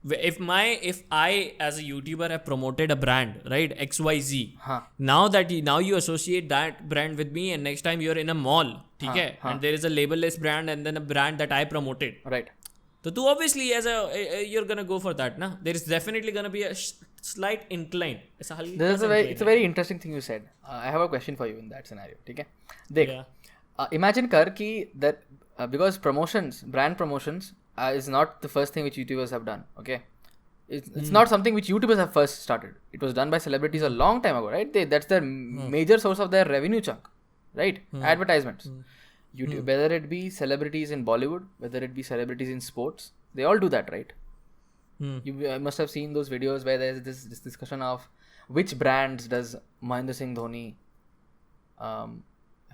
if I as a YouTuber have promoted a brand, right, XYZ, हाँ now you associate that brand with me, and next time you're in a mall, ठीक है, हाँ. and there is a labelless brand and then a brand that I promoted, right. तो तू obviously you're gonna go for that, ना. There is definitely gonna be a slight incline. ऐसा हल्का This is सा it's a incline very interesting thing you said. I have a question for you in that scenario. ठीक है देख है. imagine कर कि that because brand promotions is not the first thing which YouTubers have done. Okay, it's not something which YouTubers have first started. It was done by celebrities a long time ago, right? That's their major source of their revenue chunk, right? Advertisements. YouTube, whether it be celebrities in Bollywood, whether it be celebrities in sports, they all do that, right? You must have seen those videos where there's this discussion of which brands does Mahendra Singh Dhoni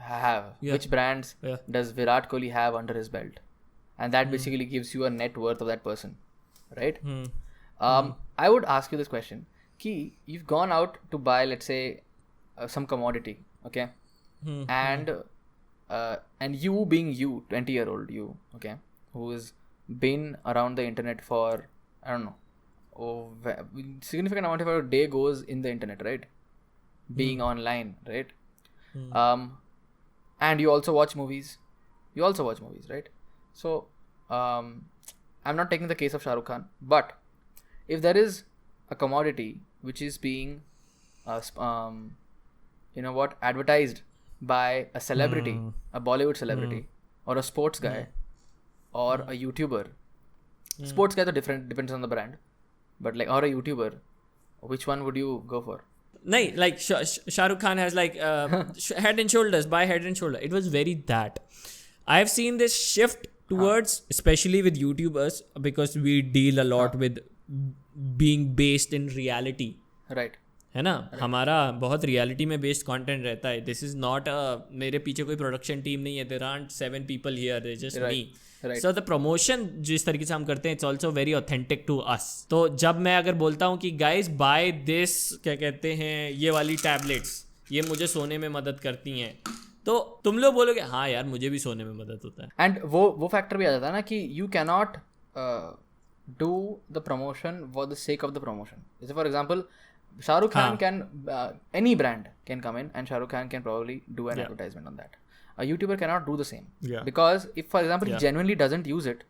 have, which brands does Virat Kohli have under his belt, and that basically gives you a net worth of that person, right? I would ask you this question: Ki, you've gone out to buy, let's say, some commodity, okay, and you being you, 20-year-old you, okay, who's been around the internet for, I don't know, significant amount of your day goes in the internet, right? Being online, right? And you also watch movies. Right? So, I'm not taking the case of Shah Rukh Khan, but if there is a commodity which is being, advertised by a celebrity, a Bollywood celebrity, or a sports guy, or a YouTuber. Sports guy is different, depends on the brand, but like, or a YouTuber, which one would you go for? No, like Shah Rukh Khan has like Head and Shoulders, by Head and Shoulder. It was very that. I've seen this shift towards, especially with YouTubers, because we deal a lot with being based in reality. Right. है ना, हमारा बहुत reality में based content रहता है. This is not मेरे पीछे कोई प्रोडक्शन टीम नहीं है. There aren't 7 people here, there just me. So the promotion जिस तरीके से हम करते हैं, it's also very authentic to us. तो जब मैं अगर बोलता हूँ कि गाइज बाय दिस, क्या कहते हैं, ये वाली टैबलेट्स, ये मुझे सोने में मदद करती हैं, तो तुम लोग बोलोगे हाँ यार मुझे भी सोने में मदद होता है. एंड वो फैक्टर भी आ जाता है ना कि you can not do the promotion for the sake of the promotion. जैसे for example, Shah Rukh Khan can, any brand can come in and Shah Rukh Khan can probably do an advertisement on that. A YouTuber cannot do the same. Because if, for example, he genuinely doesn't use it,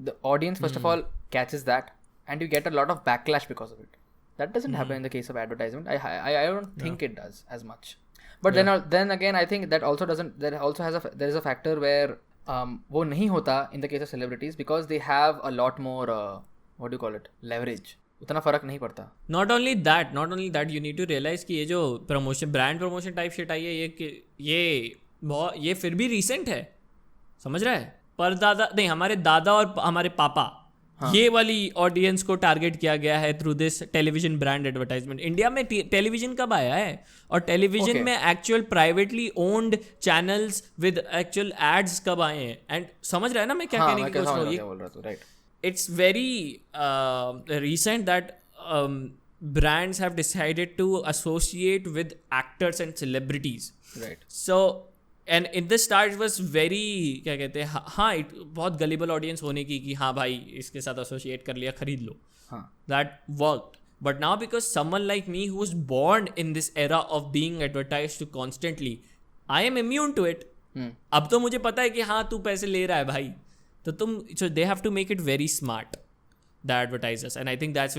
the audience first of all catches that, and you get a lot of backlash because of it. That doesn't happen in the case of advertisement. I don't think it does as much. But then again, I think that also doesn't. There is a factor where वो नहीं होता in the case of celebrities because they have a lot more what do you call it, leverage. उतना फर्क नहीं पड़ता. Not only that you need to realize कि ये जो promotion, brand promotion type shit आई है, ये फिर भी रिसेंट है, समझ रहा है. पर दादा नहीं, हमारे दादा और हमारे पापा, ये वाली ऑडियंस को टारगेट किया गया है through this television brand advertisement. India में टेलीविजन कब आया है? और टेलीविजन में actual privately owned channels with actual ads कब आए हैं? एंड समझ रहा है ना मैं क्या कहने की कोशिश कर रहा हूँ? It's very recent that brands have decided to associate with actors and celebrities. Right. So, and in the start it was very, क्या कहते हैं, हाँ बहुत गलीबल ऑडियंस होने की कि हाँ भाई इसके साथ एसोसिएट कर लिया, खरीद लो. That worked. But now because someone like me who was born in this era of being advertised to constantly, I am immune to it. अब तो मुझे पता है कि हाँ तू पैसे ले रहा है भाई, so they have to make it very smart, the advertisers, and I think that's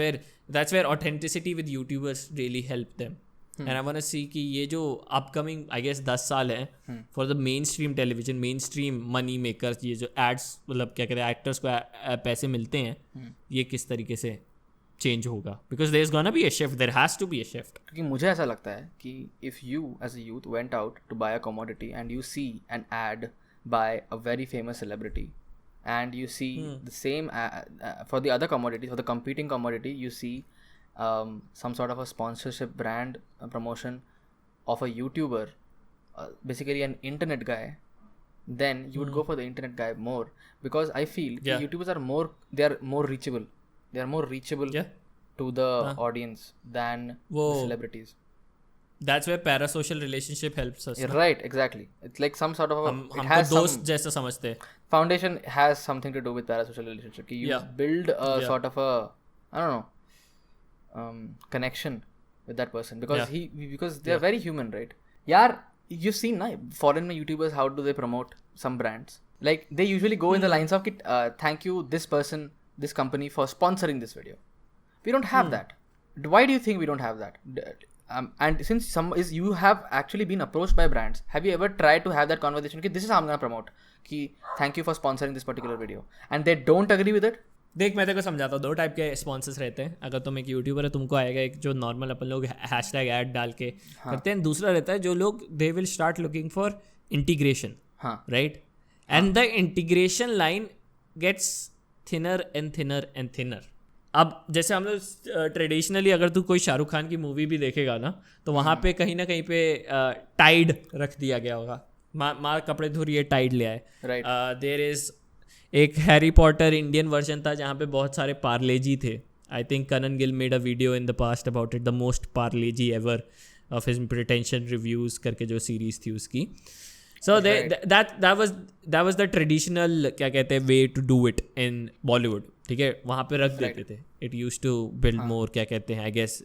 where authenticity with YouTubers really help them. And I want to see कि ये जो upcoming I guess 10 साल है for the mainstream television, mainstream money makers, ये जो ads, मतलब क्या कहते हैं, actors को पैसे मिलते हैं, ये किस तरीके से change होगा, because there's gonna be a shift, there has to be a shift. क्योंकि मुझे ऐसा लगता है कि if you as a youth went out to buy a commodity and you see an ad by a very famous celebrity, and you see the same for the other commodity, for the competing commodity, you see some sort of a sponsorship brand promotion of a YouTuber, basically an internet guy, then you would go for the internet guy more, because I feel YouTubers are more reachable. They are more reachable to the audience than the celebrities. That's where parasocial relationship helps us. Right, exactly. It's like some sort of it has दोस्त जैसा समझते हैं. Foundation has something to do with parasocial relationship. You build a sort of a I don't know, connection with that person, because they are very human, right? यार you've seen ना foreign में YouTubers, how do they promote some brands? Like they usually go in the lines of thank you this person, this company for sponsoring this video. We don't have that. Why do you think we don't have that? And since you have actually been approached by brands, have you ever tried to have that conversation कि this is how I'm gonna promote, कि thank you for sponsoring this particular video, and they don't agree with it? देख मैं तेरे को समझाता हूँ, 2 type के sponsors रहते हैं. अगर तुम एक यूट्यूबर है तुमको आएगा एक जो नॉर्मल अपन लोग हैशटैग ऐड डाल के करते हैं. दूसरा रहता है जो लोग they will start looking for integration, right? And the integration line gets thinner and thinner and thinner. अब जैसे हम लोग ट्रेडिशनली अगर तू कोई शाहरुख खान की मूवी भी देखेगा ना तो वहाँ पे कहीं ना कहीं पे टाइड रख दिया गया होगा, मार कपड़े धो ये टाइड ले आए. देयर इज एक हैरी पॉटर इंडियन वर्जन था जहाँ पे बहुत सारे पार्लेजी थे. I think Kanan Gill made a video in the past about it, the most Parle G ever of his pretension reviews करके जो सीरीज थी उसकी. So that was the traditional क्या कहते हैं way to do it in Bollywood. ठीक है, वहाँ पे रख देते थे. It used to build more क्या कहते हैं I guess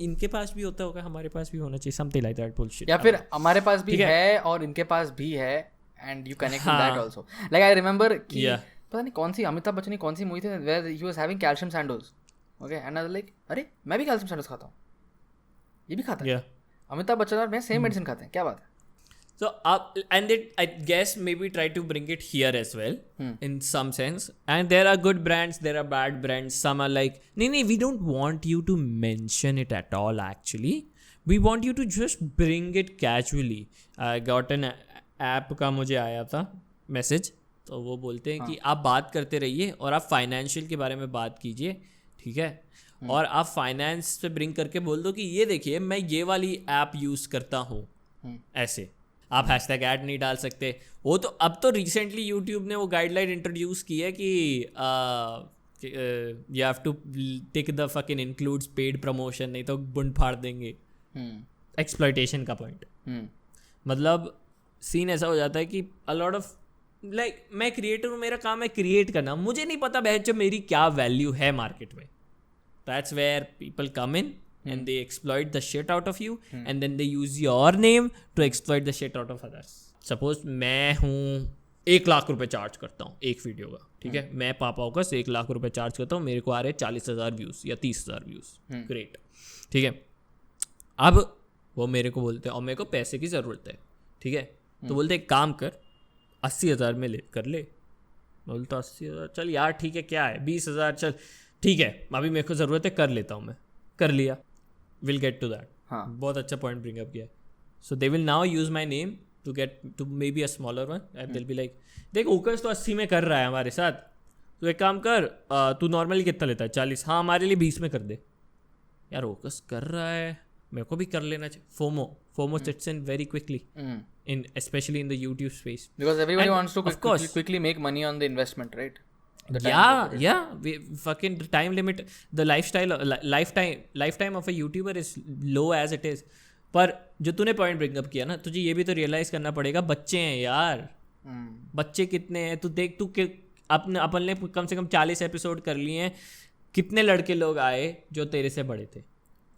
इनके पास भी होता होगा, हमारे पास भी होना चाहिए, something like that bullshit. या फिर हमारे पास भी है और इनके पास भी है and you connect with that also. Like I remember कि पता नहीं कौन सी अमिताभ बच्चन की कौन सी मूवी थी where he was having calcium sandals. Okay, and I was like अरे मैं भी calcium sandals खाता हूँ, ये भी खाता है. अमिताभ बच्चन और मैं सेम मेडिसिन खाते हैं, क्या बात है? So and I guess maybe try to bring it here as well in some sense. And there are good brands, there are bad brands. Some are like, no, we don't want you to mention it at all. Actually, we want you to just bring it casually. I got an app का मुझे आया था message, तो वो बोलते हैं कि आप बात करते रहिए और आप फाइनेंशियल के बारे में बात कीजिए, ठीक है? और आप फाइनेंस पे ब्रिंग करके बोल दो कि ये देखिए मैं ये वाली ऐप यूज़ करता हूँ. ऐसे आप हैशटैग ऐड नहीं डाल सकते. वो तो अब तो रिसेंटली यूट्यूब ने वो गाइडलाइन इंट्रोड्यूस की है कि you have to tick the fucking includes paid promotion, नहीं तो बुंड फाड़ देंगे. एक्सप्लॉयटेशन का पॉइंट. मतलब सीन ऐसा हो जाता है कि अ लॉट ऑफ लाइक मैं क्रिएटर हूँ, मेरा काम है क्रिएट करना, मुझे नहीं पता बहन मेरी क्या वैल्यू है मार्केट में. That's where people come in and they exploit the shit out of you and then they use your name to exploit the shit out of others. Suppose मैं हूँ 1 लाख रुपए चार्ज करता हूँ एक वीडियो का, ठीक है? मैं पापा होकर 1 लाख रुपए चार्ज करता हूँ, मेरे को आ रहे 40,000 व्यूज़ या 30,000 व्यूज़, ग्रेट, ठीक है? अब वो मेरे को बोलते हैं और मेरे को पैसे की ज़रूरत है, ठीक है? तो बोलते एक काम कर 80,000 में ले कर ले. बोलता 80,000 चल यार ठीक है, क्या है 20,000 चल ठीक है, अभी मेरे को ज़रूरत है, कर लेता हूँ मैं. कर लिया. We'll get to that. बहुत अच्छा पॉइंट ब्रिंग अप किया. So they will now use my name to get to maybe a smaller one and they'll be like, देख ओकस तो 80 में कर रहा है हमारे साथ, तो एक काम कर, तू नॉर्मली कितना लेता है 40, हाँ हमारे लिए 20 में कर दे. यार ओकस कर रहा है, मेरे को भी कर लेना चाहिए. FOMO sets in very quickly especially in the YouTube space because everybody wants to quickly make money on the investment, right? We fucking time limit, the lifetime of a YouTuber is low as it is. पर जो तूने point bring up किया ना, तुझे ये भी तो realise करना पड़ेगा, बच्चे हैं यार. बच्चे कितने हैं तू देख. तू अपन ने कम से कम 40 एपिसोड कर लिए हैं. कितने लड़के लोग आए जो तेरे से बड़े थे?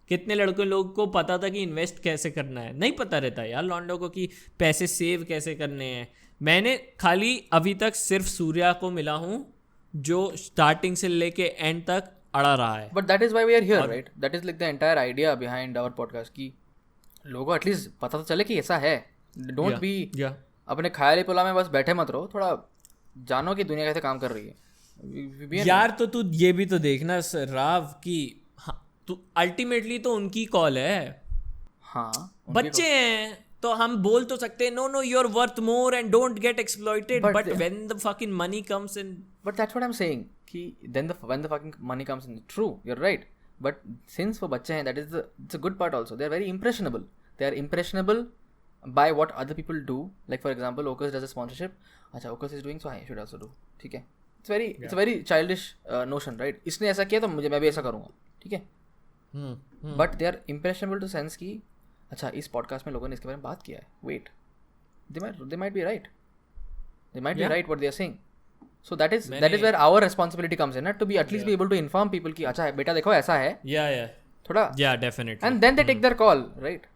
कितने लड़के लोग को पता था कि इन्वेस्ट कैसे करना है? नहीं पता रहता यार लॉन्डो को कि पैसे सेव कैसे करने हैं. मैंने खाली अभी तक सिर्फ सूर्या को मिला हूँ जो स्टार्टिंग से लेके एंड तक अड़ा रहा है. But that is why we are here, right? That is like the entire idea behind our podcast कि लोगों को एटलीस्ट पता तो चले कि ऐसा है. डोंट बी अपने ख्याली पुला में बस बैठे मत रहो, थोड़ा जानो कि दुनिया कैसे काम कर रही है यार. तो तू ये भी तो देखना राव कि तू अल्टीमेटली तो उनकी कॉल है. हाँ बच्चे हैं तो हम बोल तो सकते हैं no you're worth more and don't get exploited, but when the fucking money comes in, but that's what I'm saying कि then when the fucking money comes in, true, you're right, but since वो बच्चे हैं, that is it's a good part also. They're very impressionable. They are impressionable by what other people do. Like for example, Ocus does a sponsorship. अच्छा Ocus is doing, so I should also do. ठीक है, it's a very childish notion, right? इसने ऐसा किया तो मैं भी ऐसा करूँगा, ठीक है? But they are impressionable to sense कि अच्छा इस पॉडकास्ट में लोगों ने इसके बारे में बात किया है. Wait, they might be right. They might be right what they are saying. So that is where our responsibility comes in, to be at least be able to inform people कि अच्छा बेटा देखो ऐसा है. Yeah. थोड़ा. Yeah, definitely. And then they take their call, right?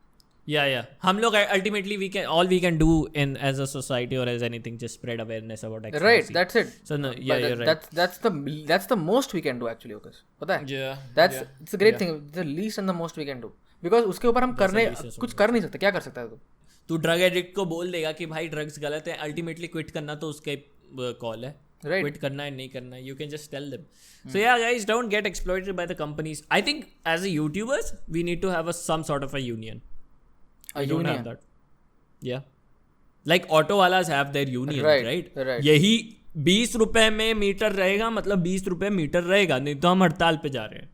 Yeah. हम लोग ultimately all we can do in as a society or as anything just spread awareness about XYZ. Right, that's it. So no, yeah, you're right. That's the most we can do actually, Okas. पता है? Yeah. It's a great thing. The least and the most we can do. Because उसके ऊपर हम कुछ कर नहीं सकते. क्या कर सकता है तू ड्रग एडिक्ट को बोल देगा कि भाई ड्रग्स गलत है, अल्टीमेटली क्विट करना तो उसके कॉल है. Right. Quit करना है नहीं करना है, you can just tell them. So yeah guys, don't get exploited by the companies. I think as a YouTubers we need to have some sort of a union. A union. Don't have that. Yeah. Like auto walas have their union, right? यही 20 रुपए में metre रहेगा मतलब 20 रुपए metre रहेगा, नहीं तो हम हड़ताल पे जा रहे हैं.